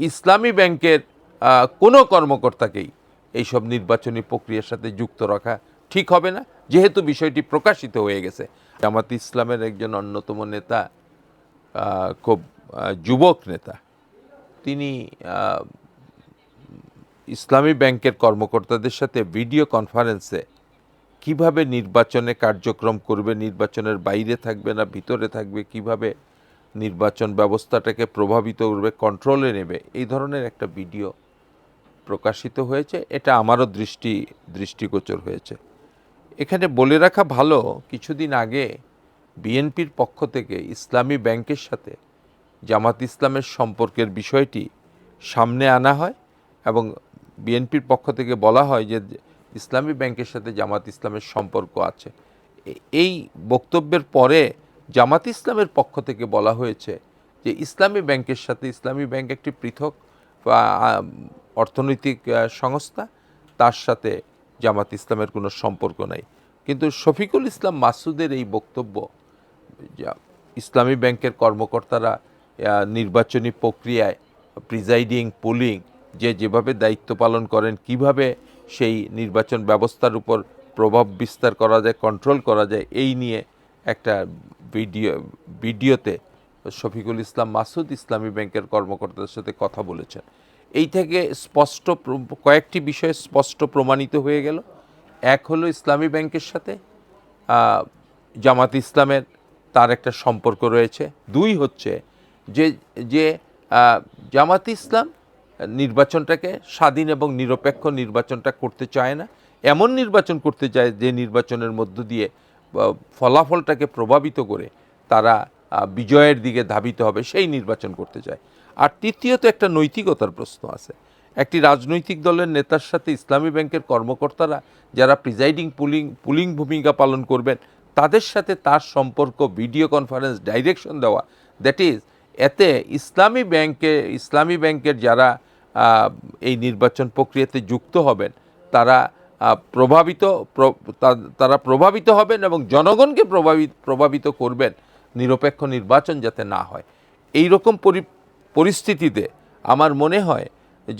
ইসলামী ব্যাংকের কোনো কর্মকর্তাকেই এইসব নির্বাচনী প্রক্রিয়ার সাথে যুক্ত রাখা ঠিক হবে না, যেহেতু বিষয়টি প্রকাশিত হয়ে গেছে। জামাত ইসলামের একজন অন্যতম নেতা, খুব যুবক নেতা, তিনি ইসলামী ব্যাংকের কর্মকর্তাদের সাথে ভিডিও কনফারেন্সে কিভাবে নির্বাচনে কার্যক্রম করবে, নির্বাচনের বাইরে থাকবে না ভিতরে থাকবে, কিভাবে নির্বাচন ব্যবস্থাটাকে প্রভাবিত করবে, কন্ট্রোলে নেবে, এই ধরনের একটা ভিডিও প্রকাশিত হয়েছে। এটা আমারও দৃষ্টিগোচর হয়েছে। এখানে বলে রাখা ভালো, কিছুদিন আগে বিএনপির পক্ষ থেকে ইসলামী ব্যাংকের সাথে জামাত ইসলামের সম্পর্কের বিষয়টি সামনে আনা হয় এবং বিএনপির পক্ষ থেকে বলা হয় যে ইসলামী ব্যাংকের সাথে জামাত ইসলামের সম্পর্ক আছে। এই বক্তব্যের পরে জামাত ইসলামের পক্ষ থেকে বলা হয়েছে যে ইসলামী ব্যাংকের সাথে, ইসলামী ব্যাংক একটি পৃথক অর্থনৈতিক সংস্থা, তার সাথে জামাত ইসলামের কোনো সম্পর্ক নাই। কিন্তু শফিকুল ইসলাম মাসুদের এই বক্তব্য, ইসলামী ব্যাংকের কর্মকর্তারা নির্বাচনী প্রক্রিয়ায় প্রিজাইডিং, পুলিং, যেভাবে দায়িত্ব পালন করেন, কিভাবে সেই নির্বাচন ব্যবস্থার উপর প্রভাব বিস্তার করা যায়, কন্ট্রোল করা যায়, এই নিয়ে একটা ভিডিওতে শফিকুল ইসলাম মাসুদ ইসলামী ব্যাংকের কর্মকর্তাদের সাথে কথা বলেছেন। এই থেকে কয়েকটি বিষয় স্পষ্ট প্রমাণিত হয়ে গেল। এক হলো ইসলামী ব্যাংকের সাথে জামাত ইসলামের তার একটা সম্পর্ক রয়েছে। দুই হচ্ছে যে জামাত ইসলাম নির্বাচনটাকে স্বাধীন এবং নিরপেক্ষ নির্বাচনটা করতে চায় না, এমন নির্বাচন করতে চায় যে নির্বাচনের মধ্য দিয়ে ফলাফলটাকে প্রভাবিত করে তারা বিজয়ের দিকে ধাবিত হবে, সেই নির্বাচন করতে চায়। আর তৃতীয়ত একটা নৈতিকতার প্রশ্ন আছে। একটি রাজনৈতিক দলের নেতার সাথে ইসলামী ব্যাংকের কর্মকর্তারা যারা প্রিজাইডিং, পুলিং ভূমিকা পালন করবেন, তাদের সাথে তার সম্পর্ক, ভিডিও কনফারেন্স, ডাইরেকশন দেওয়া, দ্যাট ইজ, এতে ইসলামী ব্যাংকের যারা এই নির্বাচন প্রক্রিয়াতে যুক্ত হবেন তারা প্রভাবিত হবেন এবং জনগণকে প্রভাবিত করবেন নিরপেক্ষ নির্বাচন যাতে না হয়। এই রকম পরিস্থিতিতে আমার মনে হয় যে